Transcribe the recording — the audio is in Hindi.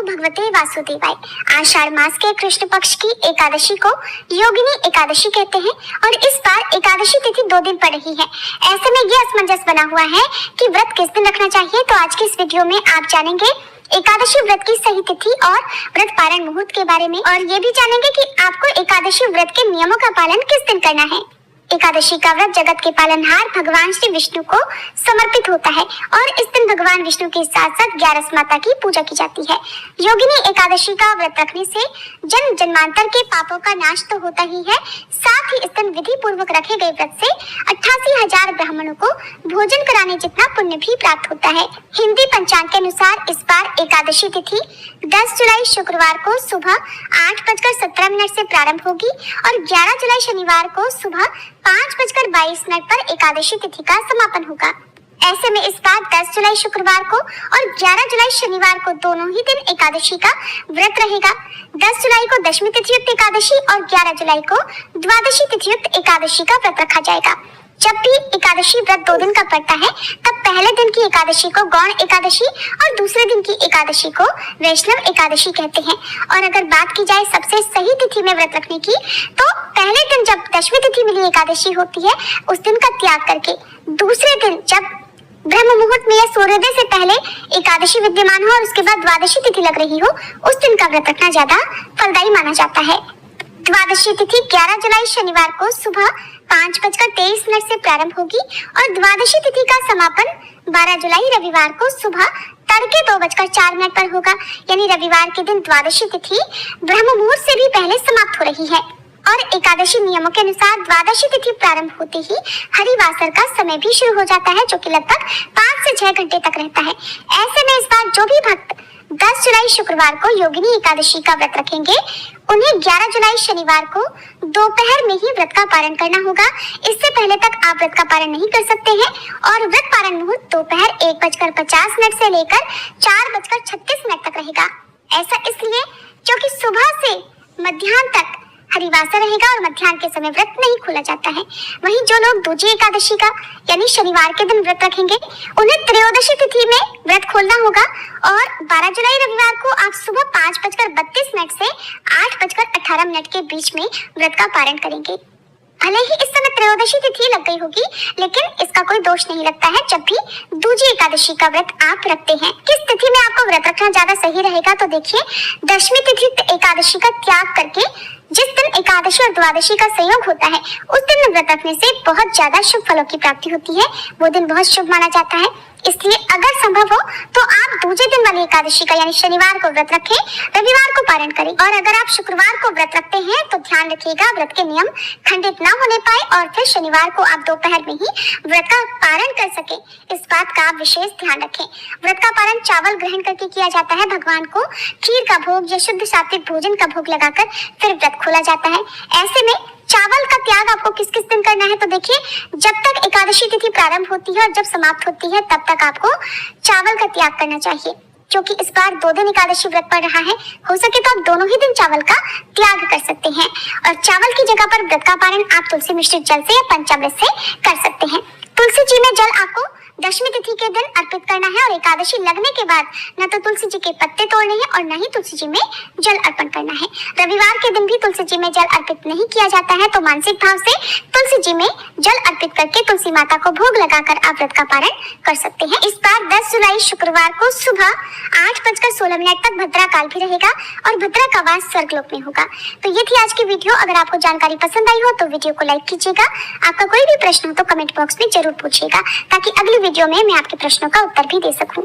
भगवते वासुदेवाय। आषाढ़ मास के कृष्ण पक्ष की एकादशी को योगिनी एकादशी कहते हैं और इस बार एकादशी तिथि 2 दिन पड़ रही है। ऐसे में ये असमंजस बना हुआ है कि व्रत किस दिन रखना चाहिए। तो आज के इस वीडियो में आप जानेंगे एकादशी व्रत की सही तिथि और व्रत पारण मुहूर्त के बारे में, और ये भी जानेंगे कि आपको एकादशी व्रत के नियमों का पालन किस दिन करना है। एकादशी का व्रत जगत के पालनहार भगवान श्री विष्णु को समर्पित होता है और इस दिन भगवान विष्णु के साथ साथ 11 माता की पूजा की जाती है। योगिनी एकादशी का व्रत रखने से जन्म जन्मांतर के पापों का नाश तो होता ही है, साथ ही इस दिन विधि पूर्वक रखे गए व्रत से 88,000 ब्राह्मणों को भोजन कराने जितना पुण्य भी प्राप्त होता है। हिंदी पंचांग के अनुसार इस बार एकादशी तिथि 10 जुलाई शुक्रवार को सुबह 8:17 से प्रारंभ होगी और 11 जुलाई शनिवार को सुबह 5:22 पर एकादशी तिथि का समापन होगा। ऐसे में इस बार 10 जुलाई शुक्रवार को और 11 जुलाई शनिवार को दोनों ही दिन एकादशी का व्रत रहेगा। 10 जुलाई को दशमी तिथि युक्त एकादशी और 11 जुलाई को द्वादशी तिथि युक्त एकादशी का व्रत रखा जाएगा। जब भी एकादशी व्रत 2 दिन का पड़ता है तब पहले दिन की एकादशी को गौण एकादशी और दूसरे दिन की एकादशी को वैष्णव एकादशी कहते हैं। और अगर बात की जाए सबसे सही तिथि में व्रत रखने की, तो पहले दिन जब दशमी तिथि मिली एकादशी होती है उस दिन का त्याग करके दूसरे दिन जब ब्रह्म मुहूर्त में या सूर्योदय से पहले एकादशी विद्यमान हो और उसके बाद द्वादशी तिथि लग रही हो, उस दिन का व्रत रखना ज्यादा फलदायी माना जाता है। द्वादशी तिथि 11 जुलाई शनिवार को सुबह 5:23 से प्रारंभ होगी और द्वादशी तिथि का समापन 12 जुलाई रविवार को सुबह तड़के 2:04 पर होगा। यानी रविवार के दिन द्वादशी तिथि ब्रह्म मुहूर्त से भी पहले समाप्त हो रही है। और एकादशी नियमों के अनुसार द्वादशी तिथि प्रारंभ होते ही हरिवासर का समय भी शुरू हो जाता है, जो कि लगभग 5 से 6 घंटे तक रहता है। ऐसे में इस बार जो भी भक्त 10 जुलाई शुक्रवार को योगिनी एकादशी का व्रत रखेंगे, उन्हें 11 जुलाई शनिवार को दोपहर में ही व्रत का पारण करना होगा। इससे पहले तक आप व्रत का पारण नहीं कर सकते हैं और व्रत पारण मुहूर्त दोपहर 1:50 से लेकर 4:36 तक रहेगा। ऐसा इसलिए क्योंकि सुबह से मध्याह्न तक हरिवासर रहेगा और मध्याह्न के समय व्रत नहीं खोला जाता है। वहीं जो लोग दूजी एकादशी का यानी शनिवार के दिन व्रत रखेंगे, उन्हें त्रयोदशी तिथि में व्रत खोलना होगा और 12 जुलाई रविवार को आप सुबह 5:32 से 8:18 के बीच में व्रत का पारण करेंगे। भले ही इस समय त्रयोदशी तिथि लग गई होगी, लेकिन इसका कोई दोष नहीं लगता है जब भी दूजी एकादशी का व्रत आप रखते हैं। किस तिथि में आपको व्रत रखना ज्यादा सही रहेगा, तो देखिए, दशमी तिथि एकादशी का त्याग करके जिस दिन एकादशी और द्वादशी का संयोग होता है उस दिन व्रत रखने से बहुत ज्यादा शुभ फलों की प्राप्ति होती है। वो दिन बहुत शुभ माना जाता है। इसलिए अगर संभव हो तो आप दूसरे दिन वाली एकादशी का यानी शनिवार को व्रत रखें, रविवार को पारण करें। और अगर आप शुक्रवार को व्रत रखते हैं तो ध्यान रखिएगा व्रत के नियम खंडित ना होने पाए और फिर शनिवार को आप दोपहर में ही व्रत का पारण कर सके। इस बात का आप विशेष ध्यान रखें। व्रत का पारण चावल ग्रहण करके किया जाता है। भगवान को खीर का भोग या शुद्ध सात्विक भोजन का भोग लगाकर फिर व्रत खोला जाता है। ऐसे में चावल का त्याग आपको किस किस दिन करना है, तो देखिए, जब तक एकादशी तिथि प्रारंभ होती है और जब समाप्त होती है तब तक आपको चावल का त्याग करना चाहिए। क्योंकि इस बार 2 दिन एकादशी व्रत पड़ रहा है, हो सके तो आप दोनों ही दिन चावल का त्याग कर सकते हैं और चावल की जगह पर व्रत का पारण आप तुलसी मिश्रित जल से या पंचामृत से कर सकते हैं। तुलसी जी में जल आपको दशमी तिथि के दिन अर्पित करना है और एकादशी लगने के बाद न तो तुलसी जी के पत्ते तोड़ने हैं और न ही तुलसी जी में जल अर्पण करना है। रविवार के दिन भी तुलसी जी में जल अर्पित नहीं किया जाता है, तो मानसिक भाव से तुलसी जी में जल अर्पित करके तुलसी माता को भोग लगाकर आप व्रत का पारण कर सकते हैं। इस बार 10 जुलाई शुक्रवार को सुबह 8:16 तक भद्रा काल भी रहेगा और भद्रा का वास स्वर्गलोक में होगा। तो ये थी आज की वीडियो। अगर आपको जानकारी पसंद आई हो तो वीडियो को लाइक कीजिएगा। आपका कोई भी प्रश्न हो तो कमेंट बॉक्स में जरूर पूछिएगा, ताकि अगली वीडियो में मैं आपके प्रश्नों का उत्तर भी दे सकूं।